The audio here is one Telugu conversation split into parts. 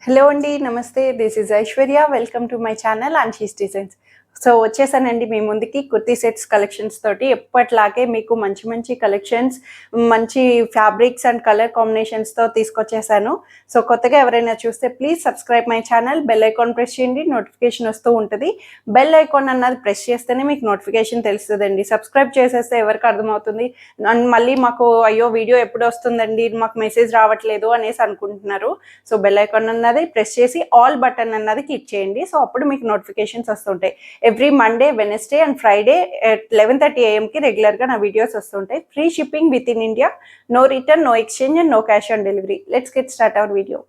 హలో అండి, నమస్తే. This is Aishwarya. Welcome to my channel Anshi's designs. So వచ్చేసానండి మీ ముందుకి కుర్తీ సెట్స్ కలెక్షన్స్ తోటి. ఎప్పట్లాగే మీకు మంచి మంచి కలెక్షన్స్, మంచి ఫ్యాబ్రిక్స్ అండ్ కలర్ కాంబినేషన్స్తో తీసుకొచ్చేసాను. సో కొత్తగా ఎవరైనా చూస్తే please subscribe my channel. Bell icon press చేయండి, నోటిఫికేషన్ వస్తూ ఉంటుంది. బెల్ ఐకాన్ అన్నది ప్రెస్ చేస్తేనే మీకు నోటిఫికేషన్ తెలుస్తుందండి. సబ్స్క్రైబ్ చేసేస్తే ఎవరికి అర్థమవుతుంది, మళ్ళీ మాకు అయ్యో వీడియో ఎప్పుడు వస్తుందండి, మాకు మెసేజ్ రావట్లేదు అనేసి అనుకుంటున్నారు. సో బెల్ ఐకాన్ అన్నది ప్రెస్ చేసి ఆల్ బటన్ అన్నది క్లిక్ చేయండి. సో అప్పుడు మీకు నోటిఫికేషన్స్ వస్తుంటాయి. Every Monday, Wednesday and Friday 11:30 AM రెగ్యులర్గా నా వీడియోస్ వస్తుంటాయి. Free shipping within India, no return, no exchange and no cash on delivery. Let's get start our video.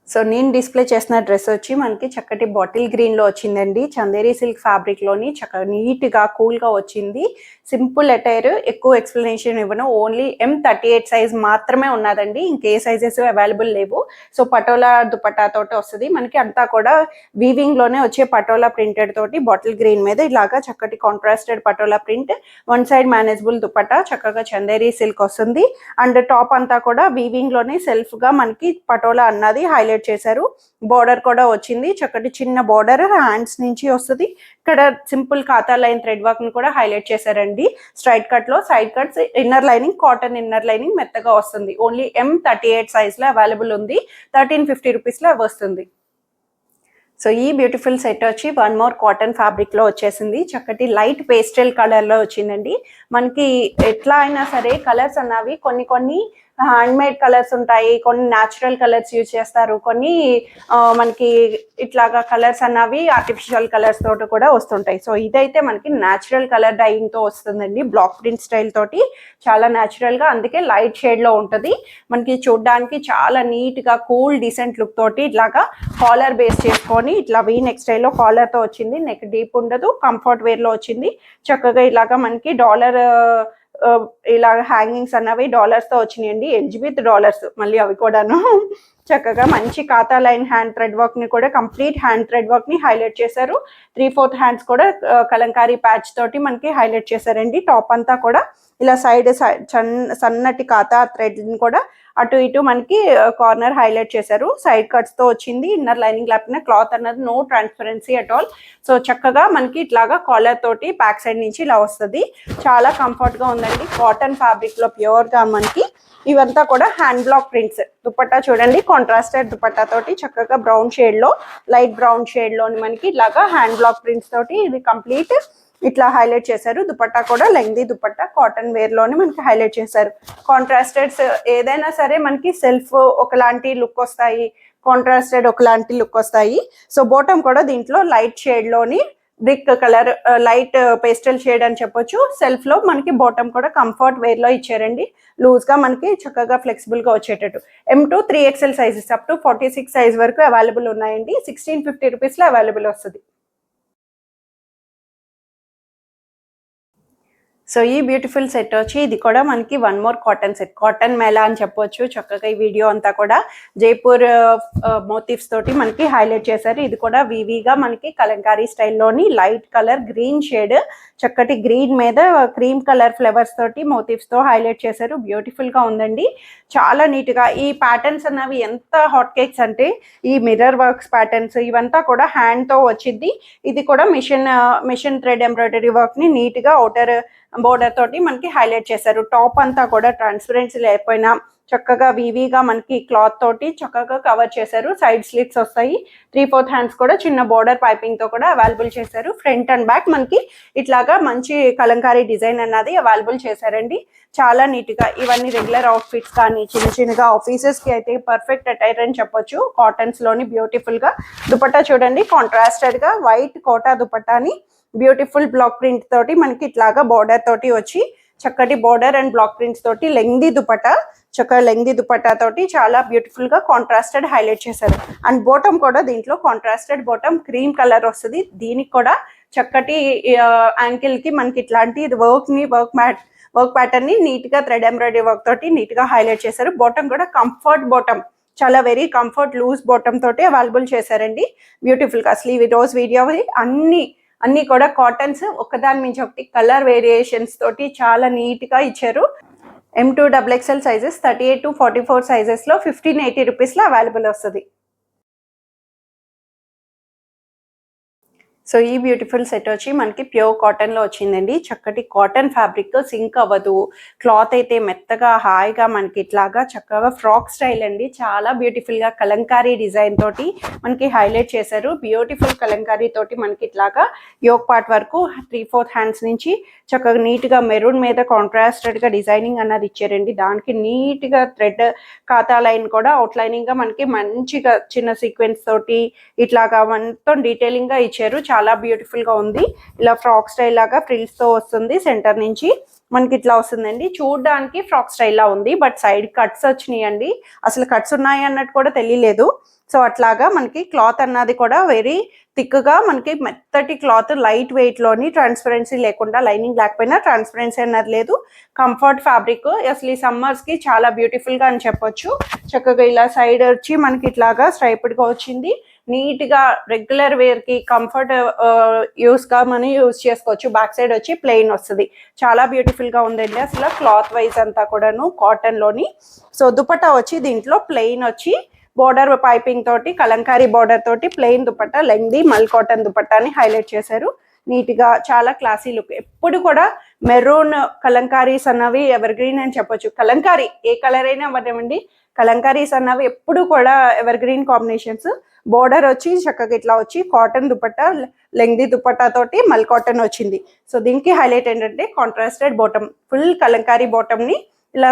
So నేను డిస్ప్లే చేసిన డ్రెస్ వచ్చి మనకి చక్కటి బాటిల్ గ్రీన్లో వచ్చిందండి. చందేరి సిల్క్ ఫ్యాబ్రిక్లోని చక్కగా నీట్గా కూల్గా వచ్చింది. సింపుల్ అటైర్, ఎక్కువ ఎక్స్ప్లెనేషన్ ఇవ్వను. ఓన్లీ M38 సైజ్ మాత్రమే ఉన్నదండి, ఇంకే సైజెస్ అవైలబుల్ లేవు. సో పటోలా దుపట్టా తోటి వస్తుంది మనకి. అంతా కూడా వీవింగ్లోనే వచ్చే పటోలా ప్రింటెడ్ తోటి బాటిల్ గ్రీన్ మీద ఇలాగా చక్కటి contrasted patola print, one side manageable dupatta, చక్కగా చందేరి సిల్క్ వస్తుంది. అండ్ టాప్ అంతా కూడా వీవింగ్లోనే సెల్ఫ్గా మనకి పటోలా అన్నది హైలైట్ చేశారు. బోర్డర్ కూడా వచ్చింది, చక్కటి చిన్న బోర్డర్ హ్యాండ్స్ నుంచి వస్తుంది. ఇక్కడ సింపుల్ ఖాతా లైన్ థ్రెడ్ వర్క్ ని కూడా హైలైట్ చేశారండి. స్ట్రైట్ కట్ లో side cuts, inner lining cotton inner lining మెత్తగా వస్తుంది. ఓన్లీ M38 సైజ్ లో అవైలబుల్ ఉంది. 1350 రూపీస్ లో వస్తుంది. సో ఈ బ్యూటిఫుల్ సెట్ వచ్చి వన్ మోర్ కాటన్ ఫ్యాబ్రిక్లో వచ్చేసింది. చక్కటి లైట్ పేస్టల్ కలర్లో వచ్చిందండి. మనకి ఎట్లా అయినా సరే కలర్స్ అన్నవి కొన్ని కొన్ని హ్యాండ్ మేడ్ కలర్స్ ఉంటాయి, కొన్ని న్యాచురల్ కలర్స్ యూజ్ చేస్తారు, కొన్ని మనకి ఇట్లాగా కలర్స్ అన్నవి ఆర్టిఫిషియల్ కలర్స్ తోటి కూడా వస్తుంటాయి. సో ఇదైతే మనకి న్యాచురల్ కలర్ డైయింగ్తో వస్తుందండి, బ్లాక్ ప్రింట్ స్టైల్ తోటి. చాలా న్యాచురల్గా, అందుకే లైట్ షేడ్లో ఉంటుంది. మనకి చూడడానికి చాలా నీట్గా కూల్ డీసెంట్ లుక్ తోటి ఇట్లాగా కాలర్ బేస్ చేసుకొని ఇట్లా వీ నెక్ స్టైల్లో కాలర్తో వచ్చింది. నెక్ డీప్ ఉండదు, కంఫర్ట్ వేర్లో వచ్చింది. చక్కగా ఇలాగా మనకి డాలర్ ఇలా హ్యాంగింగ్స్ అన్నవి డాలర్స్తో వచ్చినాయండి. ఎల్జిబిత్ డాలర్స్ మళ్ళీ అవి కూడాను. చక్కగా మంచి ఖాతా లైన్ హ్యాండ్ థ్రెడ్ వర్క్ని కూడా, కంప్లీట్ హ్యాండ్ థ్రెడ్ వర్క్ని హైలైట్ చేశారు. 3/4 హ్యాండ్స్ కూడా కలంకారీ ప్యాచ్ తోటి మనకి హైలైట్ చేశారండి. టాప్ అంతా కూడా ఇలా సైడ్ సన్నటి ఖాతా థ్రెడ్ని కూడా అటు ఇటు మనకి కార్నర్ హైలైట్ చేశారు. సైడ్ కట్స్తో వచ్చింది. ఇన్నర్ లైనింగ్ లేకపోయినా క్లాత్ అన్నది no transparency at all. So చక్కగా మనకి ఇట్లాగా కాలర్ తోటి బ్యాక్ సైడ్ నుంచి ఇలా వస్తుంది. చాలా కంఫర్ట్గా ఉందండి. కాటన్ ఫ్యాబ్రిక్లో ప్యూర్గా మనకి ఇవంతా కూడా హ్యాండ్ బ్లాక్ ప్రింట్స్. దుపట్టా చూడండి, కాంట్రాస్టెడ్ దుపట్టా తోటి చక్కగా బ్రౌన్ షేడ్లో, లైట్ బ్రౌన్ షేడ్లోని మనకి ఇలాగా హ్యాండ్ బ్లాక్ ప్రింట్స్ తోటి ఇది కంప్లీట్ ఇట్లా హైలైట్ చేశారు. దుపట్టా కూడా లెంగ్దీ దుపట్టా, కాటన్ వేర్లోని మనకి హైలైట్ చేశారు. కాంట్రాస్టెడ్స్ ఏదైనా సరే మనకి సెల్ఫ్ ఒకలాంటి లుక్ వస్తాయి, కాంట్రాస్టెడ్ ఒకలాంటి లుక్ వస్తాయి. సో బాటమ్ కూడా దీంట్లో లైట్ షేడ్లోని brick colour, light pastel shade అని చెప్పొచ్చు. సెల్ఫ్లో మనకి బాటమ్ కూడా కంఫర్ట్ వేర్లో ఇచ్చారండి. లూజ్గా మనకి చక్కగా ఫ్లెక్సిబుల్గా వచ్చేటట్టు. M2 3XL sizes up to 46 size వరకు అవైలబుల్ ఉన్నాయండి. 1650 రూపీస్లో అవైలబుల్ వస్తుంది. సో ఈ బ్యూటిఫుల్ సెట్ వచ్చి ఇది కూడా మనకి one more cotton set, cotton Mela అని చెప్పొచ్చు. చక్కగా ఈ వీడియో అంతా కూడా జైపూర్ మోటివ్స్ తోటి మనకి హైలైట్ చేశారు. ఇది కూడా వీవీగా మనకి కలంకారీ స్టైల్లోని లైట్ కలర్ గ్రీన్ షేడ్, చక్కటి గ్రీన్ మీద క్రీమ్ కలర్ ఫ్లవర్స్ తోటి మోటివ్స్తో హైలైట్ చేశారు. బ్యూటిఫుల్గా ఉందండి, చాలా నీట్గా. ఈ ప్యాటర్న్స్ అన్నవి ఎంత హాట్ కేక్స్ అంటే ఈ మిర్రర్ వర్క్స్ ప్యాటర్న్స్ ఇవంతా కూడా హ్యాండ్తో వచ్చింది. ఇది కూడా మిషన్ థ్రెడ్ ఎంబ్రాయిడరీ వర్క్ని నీట్గా అవుటర్ బోర్డర్ తోటి మనకి హైలైట్ చేశారు. టాప్ అంతా కూడా ట్రాన్స్పరెన్సీ లేకపోయినా చక్కగా వీవీగా మనకి క్లాత్ తోటి చక్కగా కవర్ చేశారు. సైడ్ స్లిట్స్ వస్తాయి. 3/4 హ్యాండ్స్ కూడా చిన్న బోర్డర్ పైపింగ్తో కూడా అవైలబుల్ చేశారు. ఫ్రంట్ అండ్ బ్యాక్ మనకి ఇట్లాగా మంచి కలంకారీ డిజైన్ అన్నది అవైలబుల్ చేశారండి. చాలా నీట్గా ఇవన్నీ రెగ్యులర్ అవుట్ఫిట్స్ కానీ చిన్న చిన్నగా ఆఫీసెస్కి అయితే పర్ఫెక్ట్ అటైర్ అని చెప్పొచ్చు. కాటన్స్లోని బ్యూటిఫుల్గా దుపట్టా చూడండి, కాంట్రాస్టెడ్గా వైట్ కోటా దుపట్టాని బ్యూటిఫుల్ బ్లాక్ ప్రింట్ తోటి మనకి ఇట్లాగా బోర్డర్ తోటి వచ్చి చక్కటి బోర్డర్ అండ్ బ్లాక్ ప్రింట్స్ తోటి లెంగ్దీ దుపట్టా, చక్కగా లెంగ్దీ దుపట్టా తోటి చాలా బ్యూటిఫుల్గా కాంట్రాస్టెడ్ హైలైట్ చేశారు. అండ్ బాటమ్ కూడా దీంట్లో కాంట్రాస్టెడ్ బాటమ్ క్రీమ్ కలర్ వస్తుంది. దీనికి కూడా చక్కటి యాంకిల్కి మనకి ఇట్లాంటి వర్క్ ప్యాటర్న్ని నీట్గా థ్రెడ్ ఎంబ్రాయిడరీ వర్క్ తోటి నీట్గా హైలైట్ చేశారు. బాటమ్ కూడా కంఫర్ట్ బాటమ్, చాలా వెరీ కంఫర్ట్ లూజ్ బాటమ్ తోటి అవైలబుల్ చేశారండి. బ్యూటిఫుల్గా అసలు ఈ రోజు వీడియో అన్ని కూడా కాటన్స్, ఒకదాని మించి ఒకటి కలర్ వేరియేషన్స్ తోటి చాలా నీట్గా ఇచ్చారు. M2 XXL సైజెస్ 38 to 44 సైజెస్లో 1580 రూపీస్లో అవైలబుల్ వస్తుంది. సో ఈ బ్యూటిఫుల్ సెట్ వచ్చి మనకి ప్యూర్ కాటన్లో వచ్చిందండి. చక్కటి కాటన్ ఫ్యాబ్రిక్, సింక్ అవ్వదు, క్లాత్ అయితే మెత్తగా హాయిగా మనకి ఇట్లాగా చక్కగా ఫ్రాక్ స్టైల్ అండి. చాలా బ్యూటిఫుల్గా కలంకారీ డిజైన్ తోటి మనకి హైలైట్ చేశారు. బ్యూటిఫుల్ కలంకారీ తోటి మనకి ఇట్లాగా యోక్ పార్ట్ వరకు 3/4 హ్యాండ్స్ నుంచి చక్కగా నీట్గా మెరూన్ మీద కాంట్రాస్టెడ్గా డిజైనింగ్ అన్నది ఇచ్చారండి. దానికి నీట్గా థ్రెడ్ ఖాతా లైన్ కూడా అవుట్లైనింగ్గా మనకి మంచిగా చిన్న సీక్వెన్స్ తోటి ఇట్లాగా మొత్తం డీటెయిలింగ్గా ఇచ్చారు. చాలా బ్యూటిఫుల్గా ఉంది. ఇలా ఫ్రాక్ స్టైల్ లాగా ఫ్రిల్స్తో వస్తుంది. సెంటర్ నుంచి మనకి ఇట్లా వస్తుందండి. చూడడానికి ఫ్రాక్ స్టైల్ లా ఉంది, బట్ సైడ్ కట్స్ వచ్చినాయండి. అసలు కట్స్ ఉన్నాయి అన్నట్టు కూడా తెలియలేదు. సో అట్లాగా మనకి క్లాత్ అన్నది కూడా వెరీ థిక్గా మనకి మెత్తటి క్లాత్, లైట్ వెయిట్లోని, ట్రాన్స్పరెన్సీ లేకుండా, లైనింగ్ లేకపోయినా ట్రాన్స్పరెన్సీ అన్నది లేదు. కంఫర్ట్ ఫ్యాబ్రిక్, అసలు ఈ సమ్మర్స్కి చాలా బ్యూటిఫుల్గా అని చెప్పొచ్చు. చక్కగా ఇలా సైడ్ వచ్చి మనకి ఇట్లాగా స్ట్రైప్డ్గా వచ్చింది. నీట్గా రెగ్యులర్ వేర్కి కంఫర్ట్ యూస్గా మనం యూజ్ చేసుకోవచ్చు. బ్యాక్ సైడ్ వచ్చి ప్లెయిన్ వస్తుంది. చాలా బ్యూటిఫుల్గా ఉందండి అసలు క్లాత్ వైజ్ అంతా కూడాను కాటన్లోని. సో దుపట్టా వచ్చి దీంట్లో ప్లెయిన్ వచ్చి బోర్డర్ పైపింగ్ తోటి, కలంకారీ బోర్డర్ తోటి ప్లెయిన్ దుపట్టా, లెంగ్దీ మల్ కాటన్ దుపట్టాని హైలైట్ చేశారు. నీట్గా చాలా క్లాసీ లుక్. ఎప్పుడు కూడా మెరూన్ కలంకారీస్ అన్నవి ఎవర్ గ్రీన్ అని చెప్పొచ్చు. కలంకారీ ఏ కలర్ అయినా అవ్వనివ్వండి, కలంకారీస్ అన్నవి ఎప్పుడు కూడా ఎవర్ గ్రీన్ కాంబినేషన్స్. బోర్డర్ వచ్చి చక్కగా ఇట్లా వచ్చి కాటన్ దుపట్టా, లెంగ్దీ దుపట్టా తోటి మల్ కాటన్ వచ్చింది. సో దీనికి హైలైట్ ఏంటంటే కాంట్రాస్టెడ్ బాటమ్, ఫుల్ కలంకారీ బాటమ్ని ఇలా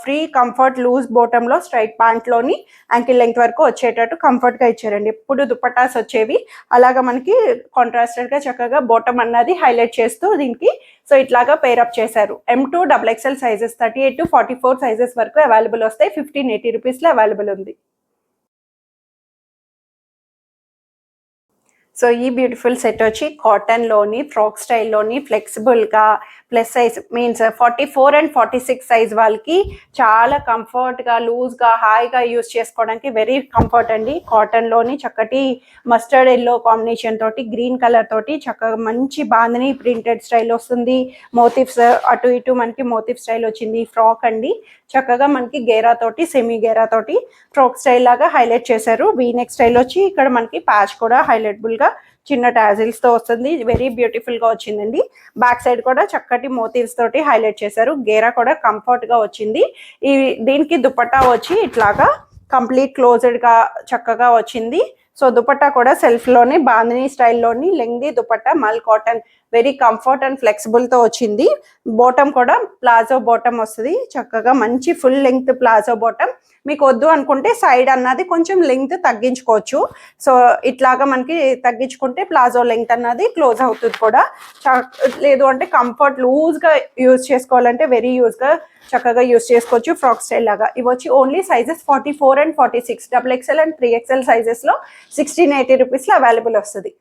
ఫ్రీ కంఫర్ట్ లూజ్ బాటంలో స్ట్రైట్ ప్యాంట్లోని యాంకిల్ లెంగ్త్ వరకు వచ్చేటట్టు కంఫర్ట్గా ఇచ్చారండి. ఎప్పుడు దుపట్టాస్ వచ్చేవి అలాగా మనకి కాంట్రాస్టెడ్గా చక్కగా బాటమ్ అన్నది హైలైట్ చేస్తూ దీనికి సో ఇట్లాగా పేరప్ చేశారు. M2 XXL sizes 38 to 44 sizes వరకు అవైలబుల్ వస్తాయి. 1580 రూపీస్లో అవైలబుల్ ఉంది. సో ఈ బ్యూటిఫుల్ సెట్ వచ్చి కాటన్లోని ఫ్రాక్ స్టైల్లోని ఫ్లెక్సిబుల్గా plus size means 44 and 46 size వాళ్ళకి చాలా కంఫర్ట్గా, లూజ్గా, హాయిగా యూజ్ చేసుకోవడానికి వెరీ కంఫర్ట్ అండి. కాటన్లోని చక్కటి మస్టర్డ్ ఎల్లో కాంబినేషన్ తోటి, గ్రీన్ కలర్ తోటి చక్కగా మంచి బాందిని ప్రింటెడ్ స్టైల్ వస్తుంది. మోటివ్స్ అటు ఇటు మనకి మోటివ్ స్టైల్ వచ్చింది. ఫ్రాక్ అండి చక్కగా మనకి గేరా తోటి, సెమీ గేరా తోటి ఫ్రాక్ స్టైల్ లాగా హైలైట్ చేశారు. వీనెక్ స్టైల్ వచ్చి ఇక్కడ మనకి ప్యాచ్ కూడా హైలైటబుల్గా చిన్న టాజిల్స్తో వస్తుంది. వెరీ బ్యూటిఫుల్గా వచ్చిందండి. బ్యాక్ సైడ్ కూడా చక్కటి మోటివ్స్ తోటి హైలైట్ చేశారు. గేరా కూడా కంఫర్ట్గా వచ్చింది. ఈ దీనికి దుపట్టా వచ్చి ఇట్లాగా కంప్లీట్ క్లోజ్డ్గా చక్కగా వచ్చింది. సో దుపట్టా కూడా సెల్ఫ్లోని బాందిని స్టైల్లోని లెంగ్దీ దుపట్టా, మల్ కాటన్, వెరీ కంఫర్ట్ అండ్ ఫ్లెక్సిబుల్తో వచ్చింది. బాటమ్ కూడా ప్లాజో బాటమ్ వస్తుంది. చక్కగా మంచి ఫుల్ లెంగ్త్ ప్లాజో బాటమ్. మీకు వద్దు అనుకుంటే సైడ్ అన్నది కొంచెం లెంగ్త్ తగ్గించుకోవచ్చు. సో ఇట్లాగా మనకి తగ్గించుకుంటే ప్లాజో లెంగ్త్ అన్నది క్లోజ్ అవుతుంది కూడా. లేదు అంటే కంఫర్ట్ లూజ్గా యూజ్ చేసుకోవాలంటే వెరీ యూజ్గా చక్కగా యూజ్ చేసుకోవచ్చు ఫ్రాక్ స్టైల్ లాగా. ఇవి వచ్చి only sizes 44 and 46, XXL and 3XL సైజెస్లో 1680 రూపీస్లో అవైలబుల్ వస్తుంది.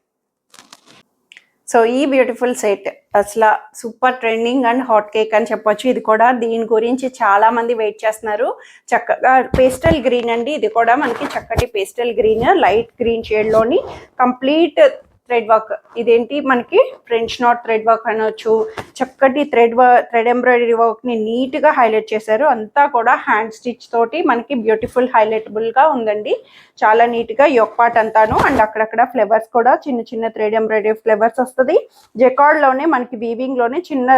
సో ఈ బ్యూటిఫుల్ సెట్ అసలు super trending and hot cake అని చెప్పొచ్చు. ఇది కూడా దీని గురించి చాలా మంది వెయిట్ చేస్తున్నారు. చక్కగా పేస్టల్ గ్రీన్ అండి. ఇది కూడా మనకి చక్కటి పేస్టల్ గ్రీన్, లైట్ గ్రీన్ షేడ్లోని కంప్లీట్ థ్రెడ్ వర్క్. ఇదేంటి మనకి ఫ్రెంచ్ నాట్ థ్రెడ్ వర్క్ అనొచ్చు. చక్కటి థ్రెడ్ ఎంబ్రాయిడరీ వర్క్ని నీట్గా హైలైట్ చేశారు. అంతా కూడా హ్యాండ్ స్టిచ్ తోటి మనకి బ్యూటిఫుల్ హైలైటబుల్గా ఉందండి. చాలా నీట్గా యోక్ పార్ట్ అంతాను అండ్ అక్కడక్కడ ఫ్లవర్స్ కూడా చిన్న చిన్న థ్రెడ్ ఎంబ్రాయిడరీ ఫ్లవర్స్ వస్తుంది. జెకార్డ్లోనే మనకి వీవింగ్లోనే చిన్న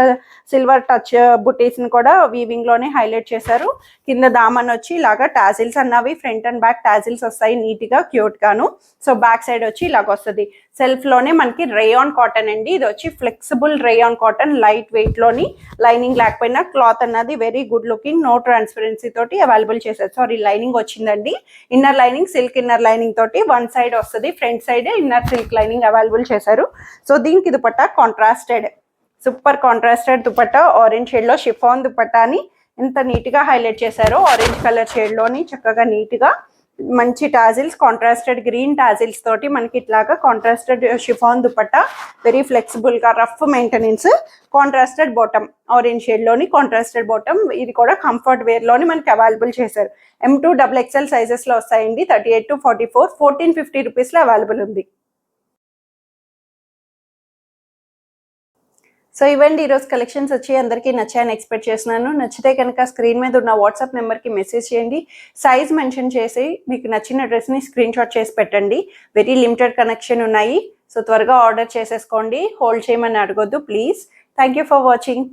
సిల్వర్ టచ్ బుటీస్ని కూడా వీవింగ్లోనే హైలైట్ చేశారు. కింద దామన్ వచ్చి ఇలాగా టాజిల్స్ అన్నవి ఫ్రంట్ అండ్ బ్యాక్ టాజిల్స్ వస్తాయి నీట్గా క్యూట్గాను. సో బ్యాక్ సైడ్ వచ్చి ఇలాగ వస్తుంది. సెల్ఫ్లోనే మనకి రేయాన్ కాటన్ అండి. ఇది వచ్చి ఫ్లెక్సిబుల్ రేయాన్ కాటన్, లైట్ వెయిట్లోని, లైనింగ్ లేకపోయినా క్లాత్ అన్నది very good looking, no transparency తోటి అవైలబుల్ చేశారు. సారీ లైనింగ్ వచ్చిందండి. Inner lining silk inner lining తోటి వన్ సైడ్ వస్తుంది. Front side inner silk lining available చేశారు. సో దీనికి dupatta contrasted, super contrasted dupatta, orange షేడ్లో షిఫాన్ దుపట్టాని ఎంత నీట్గా హైలైట్ చేశారో. ఆరెంజ్ కలర్ షేడ్లోని చక్కగా నీట్గా మంచి టాజిల్స్, కాంట్రాస్టెడ్ గ్రీన్ టాజిల్స్ తోటి మనకి ఇట్లాగా కాంట్రాస్టెడ్ షిఫాన్ దుపట్టా, వెరీ ఫ్లెక్సిబుల్గా, rough maintenance. Contrasted bottom, orange షేడ్లోని కాంట్రాస్టెడ్ బాటమ్. ఇది కూడా కంఫర్ట్ వేర్లోని మనకి అవైలబుల్ చేశారు. M2 XXL సైజెస్లో వస్తాయండి. 38 to 44, 1450 రూపీస్లో అవైలబుల్ ఉంది. సో ఇవ్వండి ఈరోజు కలెక్షన్స్ వచ్చి అందరికీ నచ్చాయని ఎక్స్పెక్ట్ చేస్తున్నాను. నచ్చితే కనుక స్క్రీన్ మీద ఉన్న వాట్సాప్ నెంబర్కి మెసేజ్ చేయండి. సైజ్ మెన్షన్ చేసి మీకు నచ్చిన డ్రెస్ని స్క్రీన్ షాట్ చేసి పెట్టండి. వెరీ లిమిటెడ్ కలెక్షన్ ఉన్నాయి. సో త్వరగా ఆర్డర్ చేసేసుకోండి, హోల్డ్ చేయమని అడగొద్దు please. Thank you for watching.